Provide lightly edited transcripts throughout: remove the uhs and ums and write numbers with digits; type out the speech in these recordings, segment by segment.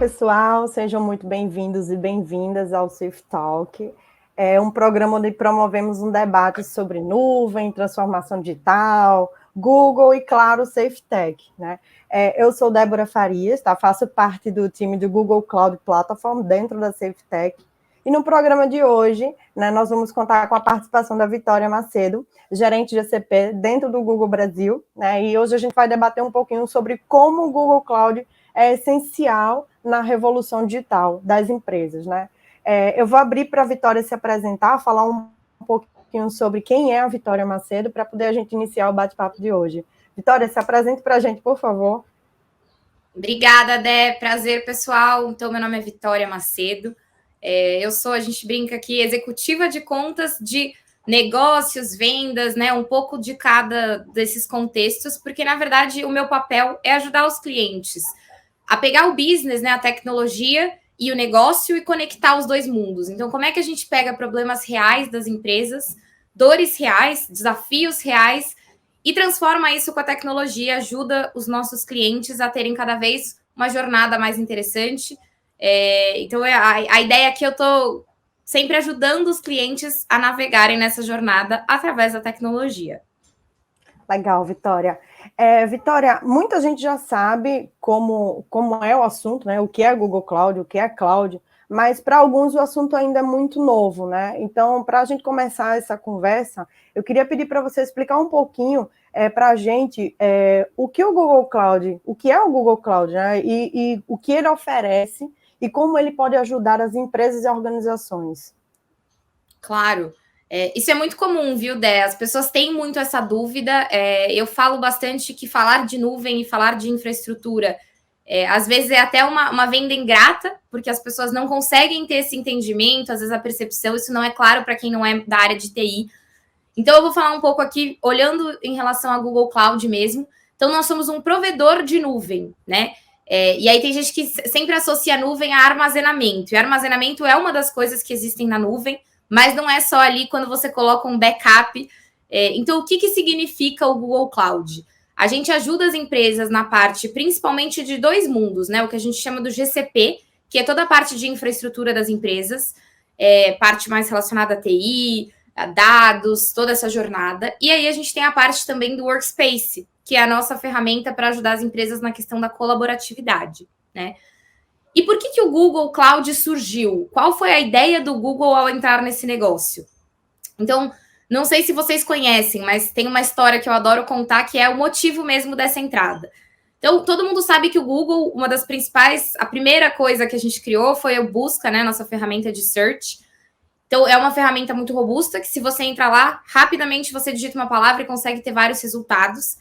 pessoal, sejam muito bem-vindos e bem-vindas ao Safe Talk. É um programa onde promovemos um debate sobre nuvem, transformação digital, Google e, claro, Safe Tech, né? Eu sou Débora Farias, tá? Faço parte do time do Google Cloud Platform dentro da Safe Tech. E no programa de hoje, né, nós vamos contar com a participação da Vitória Macedo, gerente de GCP dentro do Google Brasil, né? E hoje a gente vai debater um pouquinho sobre como o Google Cloud é essencial na revolução digital das empresas, né? Eu vou abrir para a Vitória se apresentar, falar um pouquinho sobre quem é a Vitória Macedo, para poder a gente iniciar o bate-papo de hoje. Vitória, se apresente para a gente, por favor. Obrigada, Dé. Prazer, pessoal. Então, meu nome é Vitória Macedo. Eu sou, a gente brinca aqui, executiva de contas de negócios, vendas, né? Um pouco de cada desses contextos, porque, na verdade, o meu papel é ajudar os clientes a pegar o business, né? A tecnologia e o negócio e conectar os dois mundos. Então, como é que a gente pega problemas reais das empresas, dores reais, desafios reais, e transforma isso com a tecnologia, ajuda os nossos clientes a terem cada vez uma jornada mais interessante. Então, a ideia é que eu estou sempre ajudando os clientes a navegarem nessa jornada através da tecnologia. Legal, Vitória. Vitória, muita gente já sabe como é o assunto, né? O que é Google Cloud, o que é Cloud, mas para alguns o assunto ainda é muito novo, né? Então, para a gente começar essa conversa, eu queria pedir para você explicar um pouquinho para a gente o que o Google Cloud, o que é o Google Cloud, né? E o que ele oferece e como ele pode ajudar as empresas e organizações. Claro. Isso é muito comum, viu, Dé? As pessoas têm muito essa dúvida. Eu falo bastante que falar de nuvem e falar de infraestrutura, às vezes é até uma venda ingrata, porque as pessoas não conseguem ter esse entendimento, às vezes a percepção, isso não é claro para quem não é da área de TI. Então, eu vou falar um pouco aqui, olhando em relação a Google Cloud mesmo. Então, nós somos um provedor de nuvem, né? E aí tem gente que sempre associa a nuvem a armazenamento. E armazenamento é uma das coisas que existem na nuvem, mas não é só ali quando você coloca um backup. Então, o que significa o Google Cloud? A gente ajuda as empresas na parte, principalmente de dois mundos, né? O que a gente chama do GCP, que é toda a parte de infraestrutura das empresas, parte mais relacionada a TI, a dados, toda essa jornada. E aí a gente tem a parte também do Workspace, que é a nossa ferramenta para ajudar as empresas na questão da colaboratividade, né? E por que o Google Cloud surgiu? Qual foi a ideia do Google ao entrar nesse negócio? Então, não sei se vocês conhecem, mas tem uma história que eu adoro contar, que é o motivo mesmo dessa entrada. Então, todo mundo sabe que o Google, uma das principais, a primeira coisa que a gente criou foi o Busca, né? Nossa ferramenta de search. Então, é uma ferramenta muito robusta, que se você entrar lá, rapidamente você digita uma palavra e consegue ter vários resultados.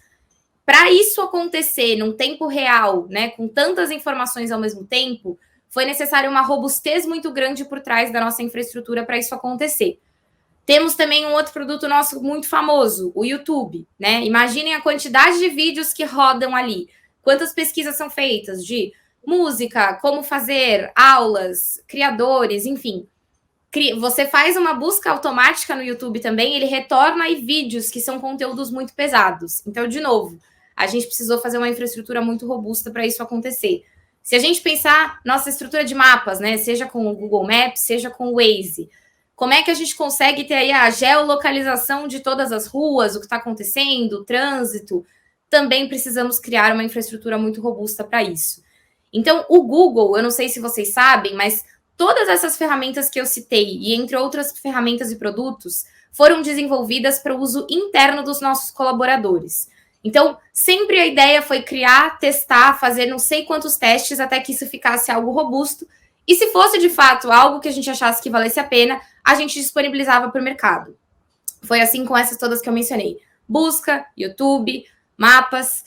Para isso acontecer num tempo real, né, com tantas informações ao mesmo tempo, foi necessário uma robustez muito grande por trás da nossa infraestrutura para isso acontecer. Temos também um outro produto nosso muito famoso, o YouTube, né? Imaginem a quantidade de vídeos que rodam ali. Quantas pesquisas são feitas de música, como fazer, aulas, criadores, enfim. Você faz uma busca automática no YouTube também, ele retorna aí vídeos que são conteúdos muito pesados. Então, de novo, a gente precisou fazer uma infraestrutura muito robusta para isso acontecer. Se a gente pensar nossa estrutura de mapas, né, seja com o Google Maps, seja com o Waze, como é que a gente consegue ter aí a geolocalização de todas as ruas, o que está acontecendo, o trânsito? Também precisamos criar uma infraestrutura muito robusta para isso. Então, o Google, eu não sei se vocês sabem, mas todas essas ferramentas que eu citei, e entre outras ferramentas e produtos, foram desenvolvidas para o uso interno dos nossos colaboradores. Então, sempre a ideia foi criar, testar, fazer não sei quantos testes até que isso ficasse algo robusto. E se fosse, de fato, algo que a gente achasse que valesse a pena, a gente disponibilizava para o mercado. Foi assim com essas todas que eu mencionei. Busca, YouTube, mapas.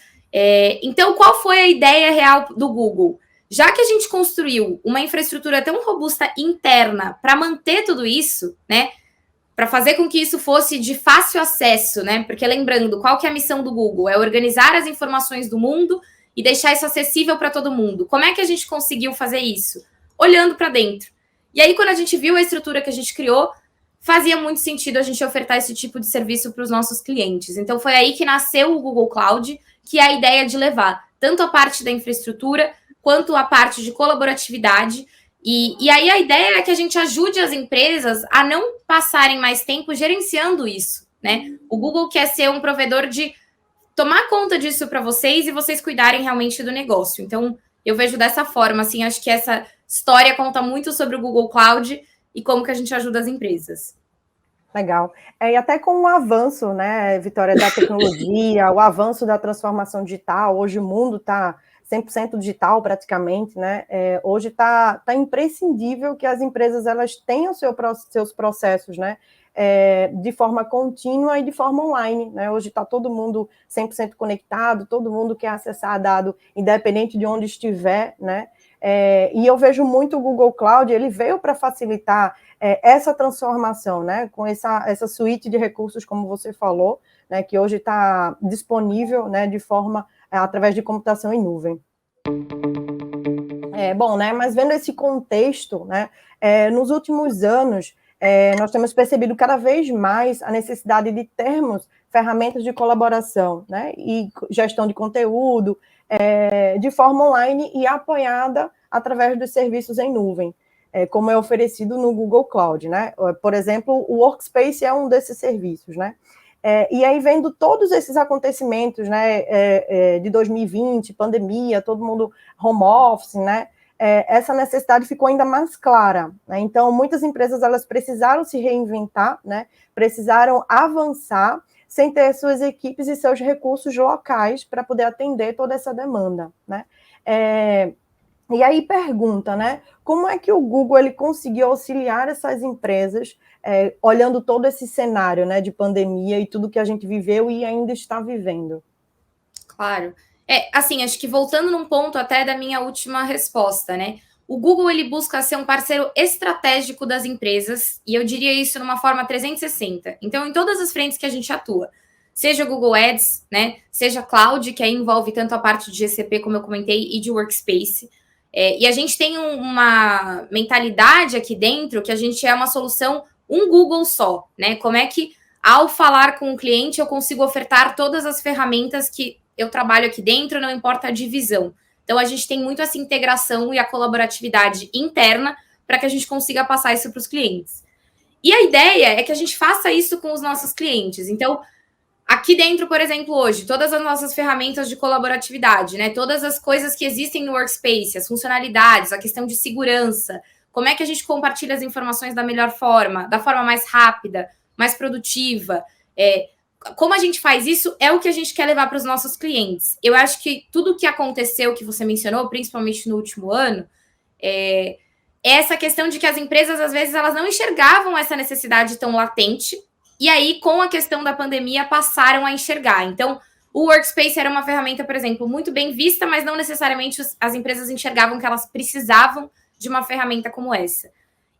Então, qual foi a ideia real do Google? Já que a gente construiu uma infraestrutura tão robusta interna para manter tudo isso, né? Para fazer com que isso fosse de fácil acesso, né? Porque lembrando, qual que é a missão do Google? É organizar as informações do mundo e deixar isso acessível para todo mundo. Como é que a gente conseguiu fazer isso? Olhando para dentro. E aí, quando a gente viu a estrutura que a gente criou, fazia muito sentido a gente ofertar esse tipo de serviço para os nossos clientes. Então, foi aí que nasceu o Google Cloud, que é a ideia de levar tanto a parte da infraestrutura quanto a parte de colaboratividade. E aí a ideia é que a gente ajude as empresas a não passarem mais tempo gerenciando isso, né? O Google quer ser um provedor de tomar conta disso para vocês e vocês cuidarem realmente do negócio. Então, eu vejo dessa forma, assim, acho que essa história conta muito sobre o Google Cloud e como que a gente ajuda as empresas. Legal. E até com o avanço, né, Vitória, da tecnologia, o avanço da transformação digital, hoje o mundo está 100% digital praticamente, né, hoje está imprescindível que as empresas elas tenham seus processos, né, de forma contínua e de forma online, né, hoje está todo mundo 100% conectado, todo mundo quer acessar dado independente de onde estiver, né, e eu vejo muito o Google Cloud, ele veio para facilitar essa transformação, né, com essa suíte de recursos, como você falou, né, que hoje está disponível, né, de forma, através de computação em nuvem. Bom, né, mas vendo esse contexto, né, nos últimos anos, nós temos percebido cada vez mais a necessidade de termos ferramentas de colaboração, né, e gestão de conteúdo, de forma online e apoiada através dos serviços em nuvem, como é oferecido no Google Cloud, né? Por exemplo, o Workspace é um desses serviços, né? E aí, vendo todos esses acontecimentos, né, de 2020, pandemia, todo mundo home office, né? Essa necessidade ficou ainda mais clara, né? Então, muitas empresas elas precisaram se reinventar, né? Precisaram avançar sem ter suas equipes e seus recursos locais para poder atender toda essa demanda, né? E aí pergunta, né, como é que o Google ele conseguiu auxiliar essas empresas, olhando todo esse cenário, né, de pandemia e tudo que a gente viveu e ainda está vivendo? Claro. Assim, acho que voltando num ponto até da minha última resposta, né? O Google, ele busca ser um parceiro estratégico das empresas, e eu diria isso numa forma 360. Então, em todas as frentes que a gente atua, seja Google Ads, né? Seja Cloud, que aí envolve tanto a parte de GCP, como eu comentei, e de Workspace. E a gente tem uma mentalidade aqui dentro que a gente é uma solução, um Google só, né? Como é que, ao falar com o cliente, eu consigo ofertar todas as ferramentas que eu trabalho aqui dentro, não importa a divisão. Então, a gente tem muito essa integração e a colaboratividade interna para que a gente consiga passar isso para os clientes. E a ideia é que a gente faça isso com os nossos clientes. Então, aqui dentro, por exemplo, hoje, todas as nossas ferramentas de colaboratividade, né? Todas as coisas que existem no Workspace, as funcionalidades, a questão de segurança, como é que a gente compartilha as informações da melhor forma, da forma mais rápida, mais produtiva. Como a gente faz isso é o que a gente quer levar para os nossos clientes. Eu acho que tudo o que aconteceu, que você mencionou, principalmente no último ano, é essa questão de que as empresas, às vezes, elas não enxergavam essa necessidade tão latente, e aí, com a questão da pandemia, passaram a enxergar. Então, o Workspace era uma ferramenta, por exemplo, muito bem vista, mas não necessariamente as empresas enxergavam que elas precisavam de uma ferramenta como essa.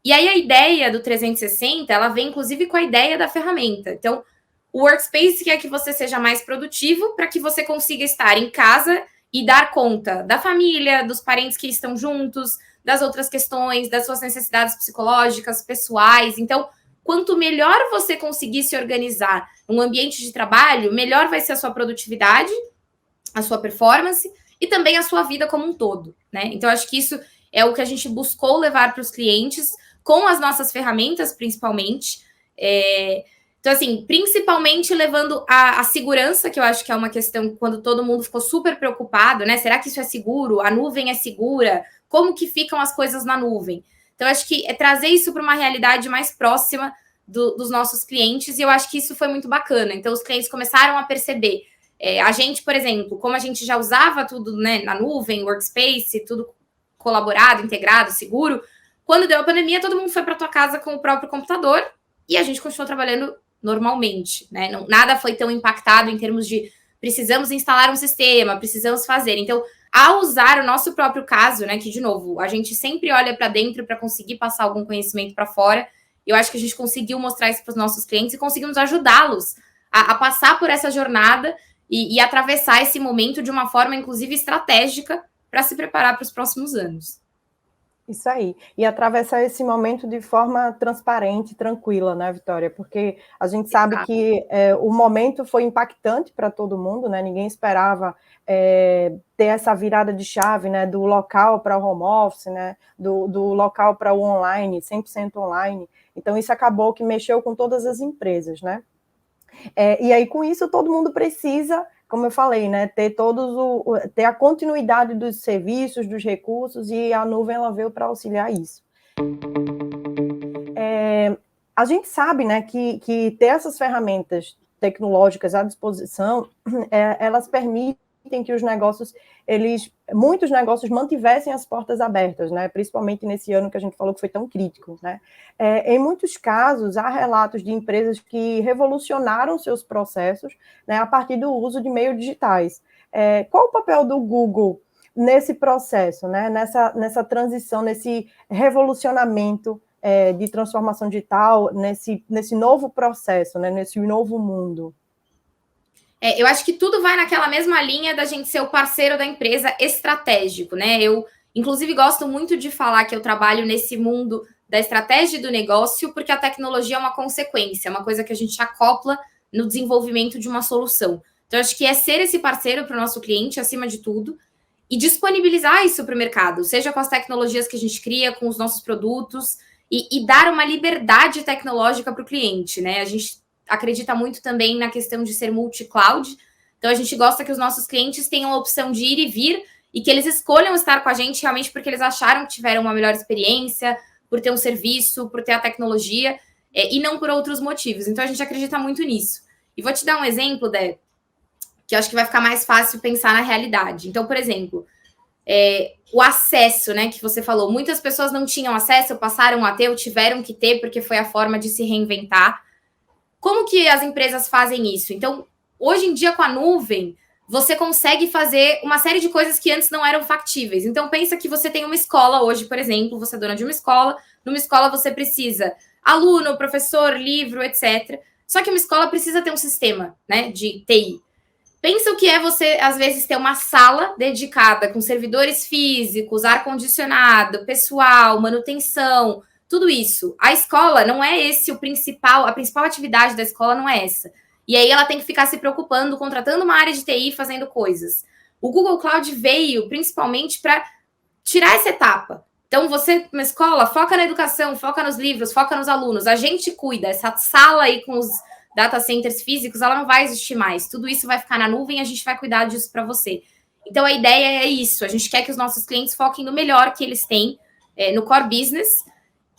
E aí, a ideia do 360, ela vem, inclusive, com a ideia da ferramenta. Então, o Workspace quer que você seja mais produtivo para que você consiga estar em casa e dar conta da família, dos parentes que estão juntos, das outras questões, das suas necessidades psicológicas, pessoais. Então, quanto melhor você conseguir se organizar num ambiente de trabalho, melhor vai ser a sua produtividade, a sua performance e também a sua vida como um todo, né? Então, acho que isso é o que a gente buscou levar para os clientes com as nossas ferramentas, principalmente. Então, assim, principalmente levando a segurança, que eu acho que é uma questão quando todo mundo ficou super preocupado, né? Será que isso é seguro? A nuvem é segura? Como que ficam as coisas na nuvem? Então, acho que é trazer isso para uma realidade mais próxima dos nossos clientes, e eu acho que isso foi muito bacana. Então, os clientes começaram a perceber. A gente, por exemplo, como a gente já usava tudo, né, na nuvem, Workspace, tudo colaborado, integrado, seguro, quando deu a pandemia, todo mundo foi para tua casa com o próprio computador e a gente continuou trabalhando normalmente, né? Nada foi tão impactado em termos de precisamos instalar um sistema, precisamos fazer. Então, ao usar o nosso próprio caso, né, que, de novo, a gente sempre olha para dentro para conseguir passar algum conhecimento para fora, eu acho que a gente conseguiu mostrar isso para os nossos clientes e conseguimos ajudá-los a passar por essa jornada e atravessar esse momento de uma forma, inclusive, estratégica para se preparar para os próximos anos. Isso aí. E atravessar esse momento de forma transparente, tranquila, né, Vitória? Porque a gente sabe que o momento foi impactante para todo mundo, né? Ninguém esperava ter essa virada de chave, né? Do local para o home office, né? Do local para o online, 100% online. Então, isso acabou que mexeu com todas as empresas, né? E aí, com isso, todo mundo precisa, como eu falei, né, ter a continuidade dos serviços, dos recursos, e a nuvem ela veio para auxiliar isso. A gente sabe, né, que ter essas ferramentas tecnológicas à disposição, elas permitem que os negócios, muitos negócios mantivessem as portas abertas, né, principalmente nesse ano que a gente falou que foi tão crítico, né. Em muitos casos, há relatos de empresas que revolucionaram seus processos, né, a partir do uso de meios digitais. Qual o papel do Google nesse processo, né, nessa transição, nesse revolucionamento de transformação digital, nesse novo processo, né, nesse novo mundo? Eu acho que tudo vai naquela mesma linha da gente ser o parceiro da empresa estratégico, né? Eu, inclusive, gosto muito de falar que eu trabalho nesse mundo da estratégia do negócio, porque a tecnologia é uma consequência, é uma coisa que a gente acopla no desenvolvimento de uma solução. Então, acho que é ser esse parceiro para o nosso cliente, acima de tudo, e disponibilizar isso para o mercado, seja com as tecnologias que a gente cria, com os nossos produtos, e dar uma liberdade tecnológica para o cliente, né? A gente acredita muito também na questão de ser multi-cloud. Então, a gente gosta que os nossos clientes tenham a opção de ir e vir e que eles escolham estar com a gente realmente porque eles acharam que tiveram uma melhor experiência, por ter um serviço, por ter a tecnologia, e não por outros motivos. Então, a gente acredita muito nisso. E vou te dar um exemplo, Dé, que eu acho que vai ficar mais fácil pensar na realidade. Então, por exemplo, o acesso, né, que você falou. Muitas pessoas não tinham acesso, passaram a ter, ou tiveram que ter, porque foi a forma de se reinventar. Como que as empresas fazem isso? Então, hoje em dia, com a nuvem, você consegue fazer uma série de coisas que antes não eram factíveis. Então, pensa que você tem uma escola hoje, por exemplo, você é dona de uma escola. Numa escola, você precisa aluno, professor, livro, etc. Só que uma escola precisa ter um sistema, né, de TI. Pensa o que é você, às vezes, ter uma sala dedicada com servidores físicos, ar-condicionado, pessoal, manutenção, tudo isso. A escola não é esse o principal, a principal atividade da escola não é essa. E aí ela tem que ficar se preocupando, contratando uma área de TI, fazendo coisas. O Google Cloud veio principalmente para tirar essa etapa. Então, você, uma escola, foca na educação, foca nos livros, foca nos alunos. A gente cuida. Essa sala aí com os data centers físicos, ela não vai existir mais. Tudo isso vai ficar na nuvem e a gente vai cuidar disso para você. Então, a ideia é isso. A gente quer que os nossos clientes foquem no melhor que eles têm, no core business.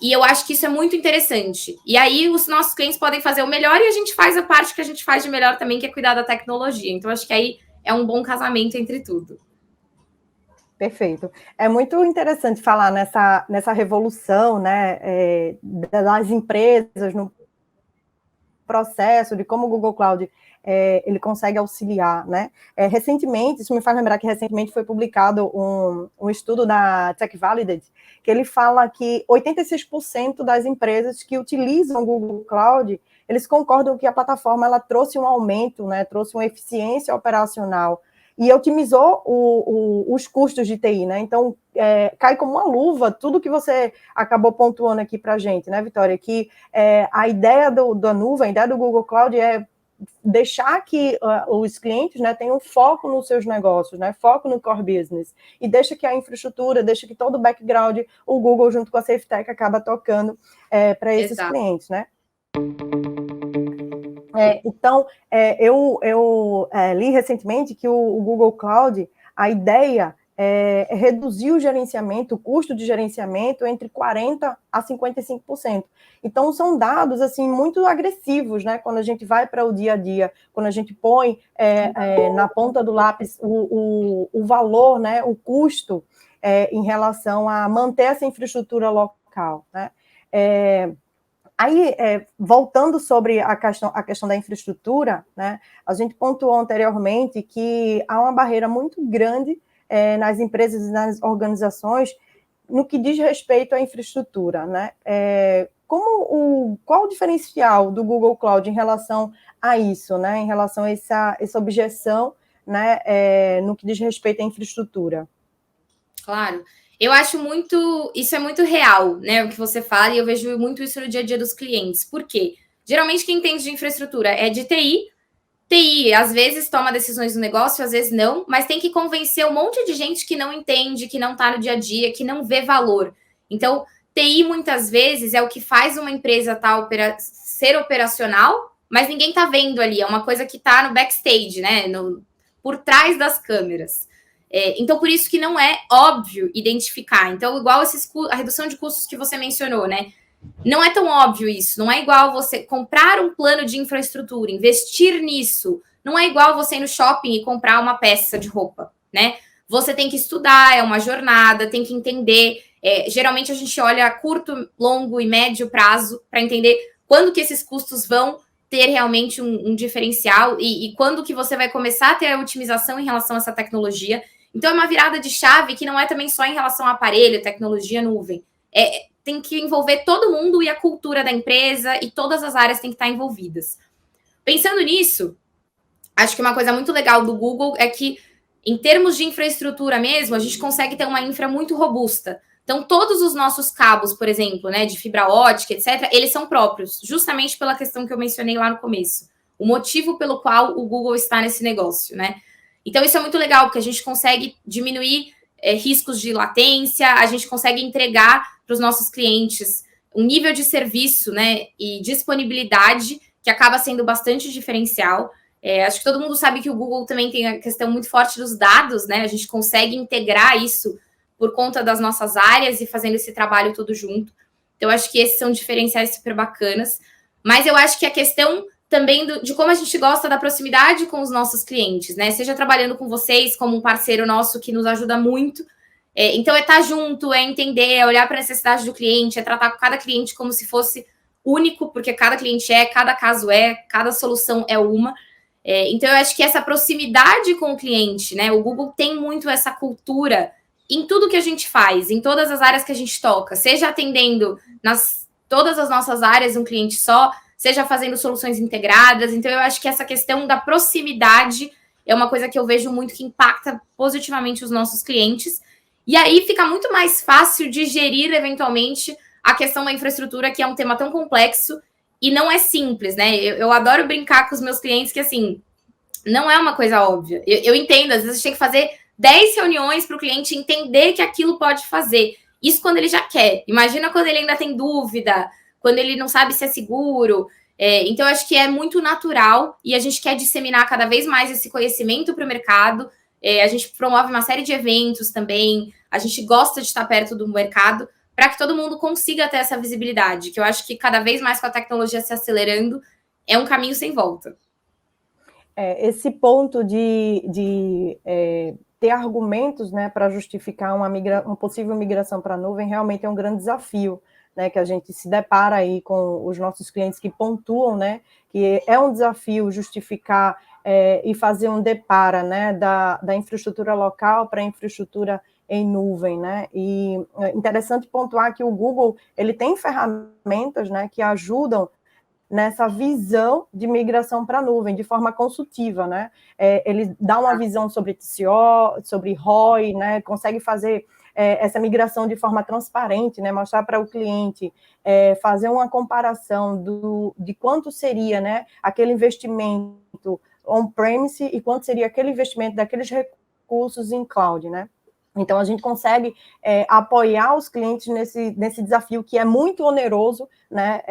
E eu acho que isso é muito interessante. E aí, os nossos clientes podem fazer o melhor e a gente faz a parte que a gente faz de melhor também, que é cuidar da tecnologia. Então, acho que aí é um bom casamento entre tudo. Perfeito. É muito interessante falar nessa revolução, né, das empresas no processo, de como o Google Cloud ele consegue auxiliar, né? Recentemente, isso me faz lembrar que recentemente foi publicado um estudo da Tech Validate, que ele fala que 86% das empresas que utilizam o Google Cloud, eles concordam que a plataforma ela trouxe um aumento, né, trouxe uma eficiência operacional e otimizou os custos de TI, né? Então, cai como uma luva tudo que você acabou pontuando aqui para a gente, né, Vitória? Que a ideia da nuvem, a ideia do Google Cloud é deixar que os clientes, né, tenham foco nos seus negócios, né, foco no core business, e deixa que a infraestrutura, deixa que todo o background, o Google junto com a SafeTech acaba tocando para esses Exato. clientes, né? Então, eu li recentemente que o Google Cloud, a ideia é reduzir o gerenciamento, o custo de gerenciamento entre 40% a 55%. Então, são dados, assim, muito agressivos, né? Quando a gente vai para o dia a dia, quando a gente põe na ponta do lápis o valor, né? O custo em relação a manter essa infraestrutura local, né? Aí, voltando sobre a questão da infraestrutura, né, a gente pontuou anteriormente que há uma barreira muito grande nas empresas e nas organizações no que diz respeito à infraestrutura, né? Qual o diferencial do Google Cloud em relação a isso, né? Em relação a essa objeção, né, no que diz respeito à infraestrutura? Claro. Eu acho muito, isso é muito real, né? O que você fala, e eu vejo muito isso no dia a dia dos clientes. Por quê? Geralmente quem entende de infraestrutura é de TI. TI, às vezes toma decisões no negócio, às vezes não, mas tem que convencer um monte de gente que não entende, que não está no dia a dia, que não vê valor. Então, TI muitas vezes é o que faz uma empresa ser operacional, mas ninguém está vendo ali. É uma coisa que está no backstage, né? Por trás das câmeras. Então, por isso que não é óbvio identificar. Então, igual a redução de custos que você mencionou, né? Não é tão óbvio isso. Não é igual você comprar um plano de infraestrutura, investir nisso. Não é igual você ir no shopping e comprar uma peça de roupa, né? Você tem que estudar, é uma jornada, tem que entender. Geralmente a gente olha a curto, longo e médio prazo para entender quando que esses custos vão ter realmente um diferencial e quando que você vai começar a ter a otimização em relação a essa tecnologia. Então é uma virada de chave que não é também só em relação ao aparelho, tecnologia, nuvem. Tem que envolver todo mundo e a cultura da empresa e todas as áreas têm que estar envolvidas. Pensando nisso, acho que uma coisa muito legal do Google é que, em termos de infraestrutura mesmo, a gente consegue ter uma infra muito robusta. Então, todos os nossos cabos, por exemplo, né, de fibra ótica, etc., eles são próprios, justamente pela questão que eu mencionei lá no começo. O motivo pelo qual o Google está nesse negócio, né? Então, isso é muito legal, porque a gente consegue diminuir riscos de latência, a gente consegue entregar para os nossos clientes um nível de serviço, né, e disponibilidade que acaba sendo bastante diferencial. Acho que todo mundo sabe que o Google também tem a questão muito forte dos dados, né? A gente consegue integrar isso por conta das nossas áreas e fazendo esse trabalho todo junto. Então, acho que esses são diferenciais super bacanas. Mas eu acho que a questão também de como a gente gosta da proximidade com os nossos clientes, né? Seja trabalhando com vocês como um parceiro nosso que nos ajuda muito. Então, é estar junto, é entender, é olhar para a necessidade do cliente, é tratar cada cliente como se fosse único, porque cada cliente cada caso cada solução é uma. Então, eu acho que essa proximidade com o cliente, né? O Google tem muito essa cultura em tudo que a gente faz, em todas as áreas que a gente toca, seja atendendo todas as nossas áreas um cliente só, seja fazendo soluções integradas. Então, eu acho que essa questão da proximidade é uma coisa que eu vejo muito que impacta positivamente os nossos clientes. E aí fica muito mais fácil de gerir, eventualmente, a questão da infraestrutura, que é um tema tão complexo e não é simples, né? Eu adoro brincar com os meus clientes que, assim, não é uma coisa óbvia. Eu entendo, às vezes tem que fazer 10 reuniões para o cliente entender que aquilo pode fazer. Isso quando ele já quer. Imagina quando ele ainda tem dúvida, quando ele não sabe se é seguro. Então, eu acho que é muito natural e a gente quer disseminar cada vez mais esse conhecimento para o mercado. A gente promove uma série de eventos também. A gente gosta de estar perto do mercado para que todo mundo consiga ter essa visibilidade, que eu acho que cada vez mais com a tecnologia se acelerando, é um caminho sem volta. Esse ponto de ter argumentos, né, para justificar uma possível migração para a nuvem realmente é um grande desafio, né, que a gente se depara aí com os nossos clientes que pontuam, né, que é um desafio justificar e fazer um depara, né, da infraestrutura local para a infraestrutura em nuvem, né, e é interessante pontuar que o Google, ele tem ferramentas, né, que ajudam nessa visão de migração para a nuvem, de forma consultiva, né, ele dá uma visão sobre TCO, sobre ROI, né, consegue fazer essa migração de forma transparente, né, mostrar para o cliente, fazer uma comparação de quanto seria, né, aquele investimento on-premise e quanto seria aquele investimento daqueles recursos em cloud, né. Então, a gente consegue apoiar os clientes nesse desafio que é muito oneroso, né,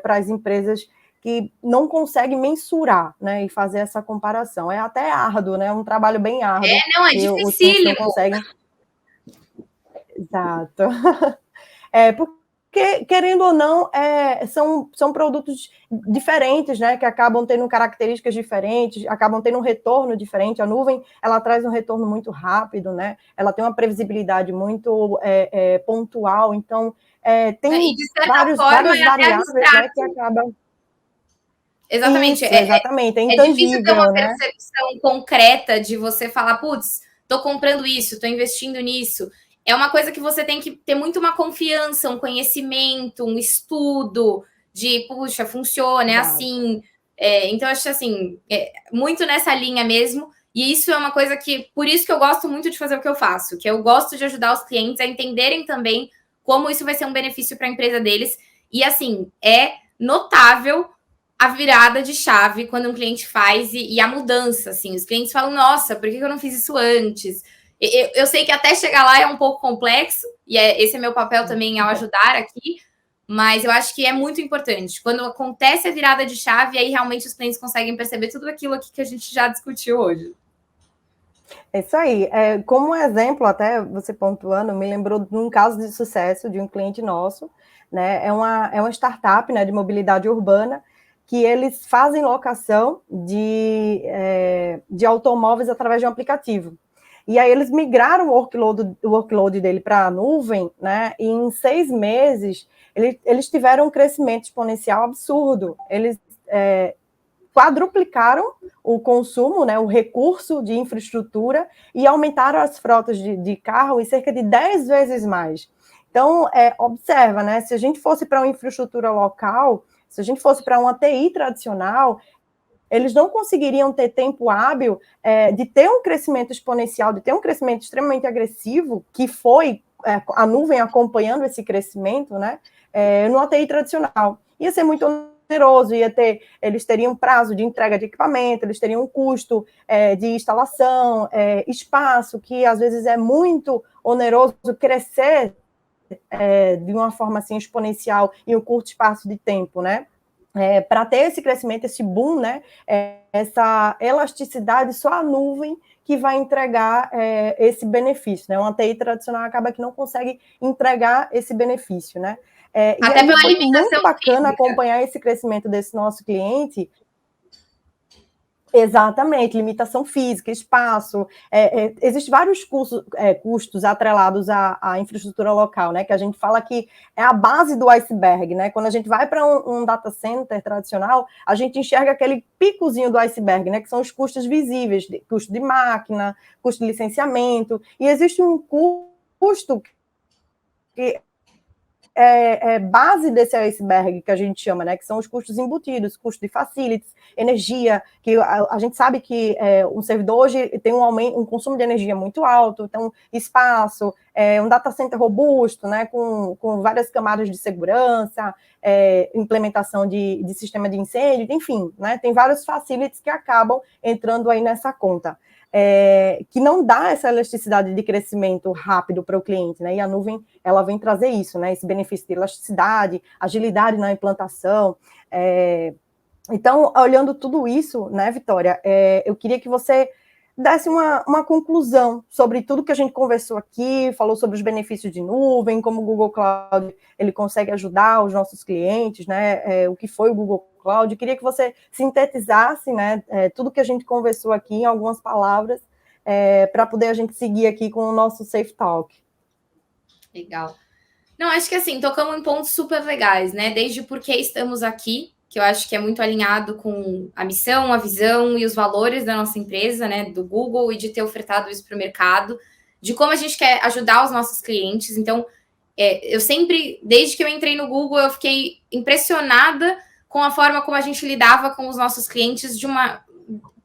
para as empresas que não conseguem mensurar, né, e fazer essa comparação. É até árduo, né, um trabalho bem árduo. Não, é dificílimo. Não conseguem. Exato. Porque, querendo ou não, são produtos diferentes, né, que acabam tendo características diferentes, acabam tendo um retorno diferente. A nuvem, ela traz um retorno muito rápido, né, ela tem uma previsibilidade muito pontual, então tem várias variáveis, né, que acabam... Exatamente. Isso, exatamente, é intangível, difícil ter uma né? percepção concreta de você falar, putz, estou comprando isso, estou investindo nisso. É uma coisa que você tem que ter muito uma confiança, um conhecimento, um estudo de, puxa, funciona, é assim. Então, acho assim, muito nessa linha mesmo. E isso é uma coisa que, por isso que eu gosto muito de fazer o que eu faço, que eu gosto de ajudar os clientes a entenderem também como isso vai ser um benefício para a empresa deles. E assim, é notável a virada de chave quando um cliente faz e a mudança, assim. Os clientes falam, nossa, por que eu não fiz isso antes? Eu sei que até chegar lá é um pouco complexo, e esse é meu papel também ao ajudar aqui, mas eu acho que é muito importante. Quando acontece a virada de chave, aí realmente os clientes conseguem perceber tudo aquilo aqui que a gente já discutiu hoje. É isso aí. Como exemplo, até você pontuando, me lembrou de um caso de sucesso de um cliente nosso, né? É uma startup, né, de mobilidade urbana, que eles fazem locação de automóveis através de um aplicativo. E aí eles migraram o workload dele para a nuvem, né? E em 6 meses eles tiveram um crescimento exponencial absurdo. Eles quadruplicaram o consumo, né, o recurso de infraestrutura e aumentaram as frotas de carro em cerca de 10 vezes mais. Então, observa, né, se a gente fosse para uma infraestrutura local, se a gente fosse para uma TI tradicional, eles não conseguiriam ter tempo hábil de ter um crescimento exponencial, de ter um crescimento extremamente agressivo, que foi a nuvem acompanhando esse crescimento, né, numa TI tradicional. Ia ser muito oneroso, eles teriam prazo de entrega de equipamento, eles teriam um custo de instalação, espaço, que às vezes é muito oneroso crescer de uma forma assim exponencial em um curto espaço de tempo, né? Para ter esse crescimento, esse boom, né? Essa elasticidade, só a nuvem que vai entregar esse benefício, né? Uma TI tradicional acaba que não consegue entregar esse benefício, né? E Até aí pela foi muito limitação bacana física. acompanhar esse crescimento desse nosso cliente. Exatamente, limitação física, espaço. Existem vários custos atrelados à infraestrutura local, né? Que a gente fala que é a base do iceberg, né? Quando a gente vai para um data center tradicional, a gente enxerga aquele picozinho do iceberg, né? Que são os custos visíveis, custo de máquina, custo de licenciamento, e existe um custo que base desse iceberg que a gente chama, né, que são os custos embutidos, custo de facilities, energia, que a gente sabe que um servidor hoje tem um consumo de energia muito alto, então espaço, um data center robusto, né, com várias camadas de segurança, implementação de sistema de incêndio, enfim, né, tem vários facilities que acabam entrando aí nessa conta. Que não dá essa elasticidade de crescimento rápido para o cliente, né? E a nuvem, ela vem trazer isso, né? Esse benefício de elasticidade, agilidade na implantação. Então, olhando tudo isso, né, Vitória, eu queria que você desse uma conclusão sobre tudo que a gente conversou aqui, falou sobre os benefícios de nuvem, como o Google Cloud ele consegue ajudar os nossos clientes, né? O que foi o Google Cloud. Eu queria que você sintetizasse, né, tudo que a gente conversou aqui em algumas palavras, para poder a gente seguir aqui com o nosso Safe Talk. Legal. Não, acho que assim, tocamos em pontos super legais, né? Desde por que estamos aqui, que eu acho que é muito alinhado com a missão, a visão e os valores da nossa empresa, né? Do Google e de ter ofertado isso para o mercado, de como a gente quer ajudar os nossos clientes. Então, eu sempre, desde que eu entrei no Google, eu fiquei impressionada com a forma como a gente lidava com os nossos clientes de uma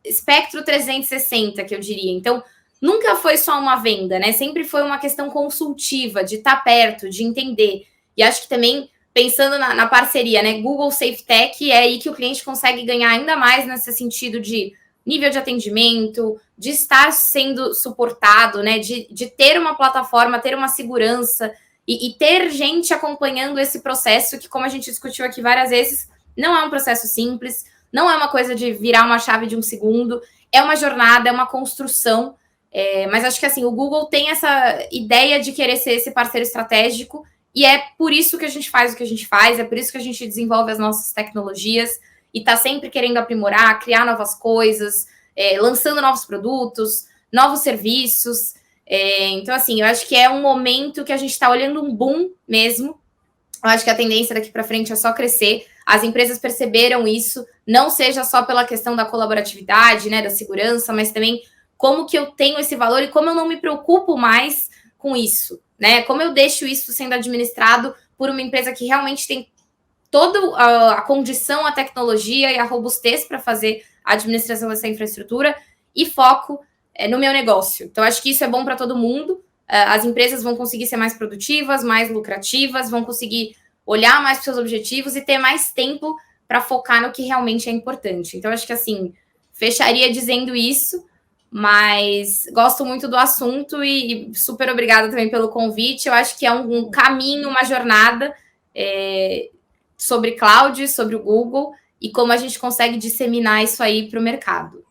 espectro 360, que eu diria. Então, nunca foi só uma venda, né? Sempre foi uma questão consultiva, de estar perto, de entender. E acho que também, pensando na parceria, né? Google Safe Tech, é aí que o cliente consegue ganhar ainda mais nesse sentido de nível de atendimento, de estar sendo suportado, né? De ter uma plataforma, ter uma segurança e ter gente acompanhando esse processo, que, como a gente discutiu aqui várias vezes, não é um processo simples, não é uma coisa de virar uma chave de um segundo, é uma jornada, é uma construção. Mas acho que assim, o Google tem essa ideia de querer ser esse parceiro estratégico, e é por isso que a gente faz o que a gente faz, é por isso que a gente desenvolve as nossas tecnologias e está sempre querendo aprimorar, criar novas coisas, lançando novos produtos, novos serviços. Então, assim, eu acho que é um momento que a gente está olhando um boom mesmo. Eu acho que a tendência daqui para frente é só crescer. As empresas perceberam isso, não seja só pela questão da colaboratividade, né, da segurança, mas também como que eu tenho esse valor e como eu não me preocupo mais com isso, né? Como eu deixo isso sendo administrado por uma empresa que realmente tem toda a condição, a tecnologia e a robustez para fazer a administração dessa infraestrutura e foco no meu negócio. Então, acho que isso é bom para todo mundo. As empresas vão conseguir ser mais produtivas, mais lucrativas, vão conseguir olhar mais para os seus objetivos e ter mais tempo para focar no que realmente é importante. Então, acho que, assim, fecharia dizendo isso, mas gosto muito do assunto e super obrigada também pelo convite. Eu acho que é um caminho, uma jornada sobre cloud, sobre o Google e como a gente consegue disseminar isso aí para o mercado.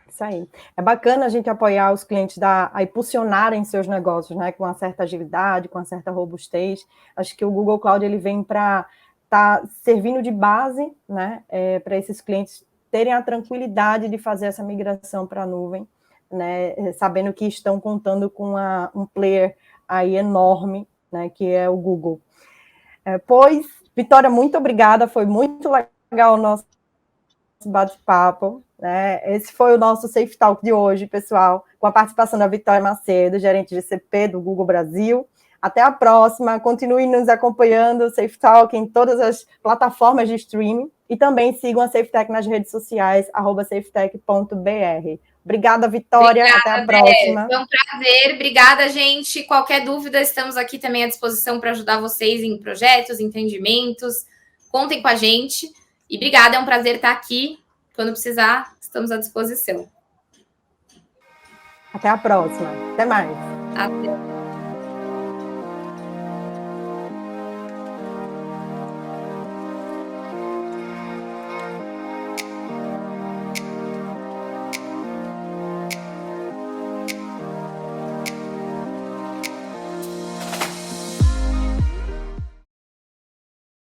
Isso aí. É bacana a gente apoiar os clientes a impulsionarem seus negócios, né, com uma certa agilidade, com uma certa robustez. Acho que o Google Cloud ele vem para estar servindo de base, né, para esses clientes terem a tranquilidade de fazer essa migração para a nuvem, né, sabendo que estão contando com um player aí enorme, né, que é o Google. Pois, Vitória, muito obrigada, foi muito legal o nosso bate-papo. Esse foi o nosso Safe Talk de hoje, pessoal, com a participação da Vitória Macedo, gerente de CP do Google Brasil. Até a próxima, continue nos acompanhando, Safe Talk em todas as plataformas de streaming e também sigam a SafeTech nas redes sociais, @safetech.br. Obrigada, Vitória, até a próxima. Foi um prazer, obrigada, gente. Qualquer dúvida, estamos aqui também à disposição para ajudar vocês em projetos, empreendimentos. Contem com a gente. E obrigada, é um prazer estar aqui. Quando precisar, estamos à disposição. Até a próxima. Até mais. Até.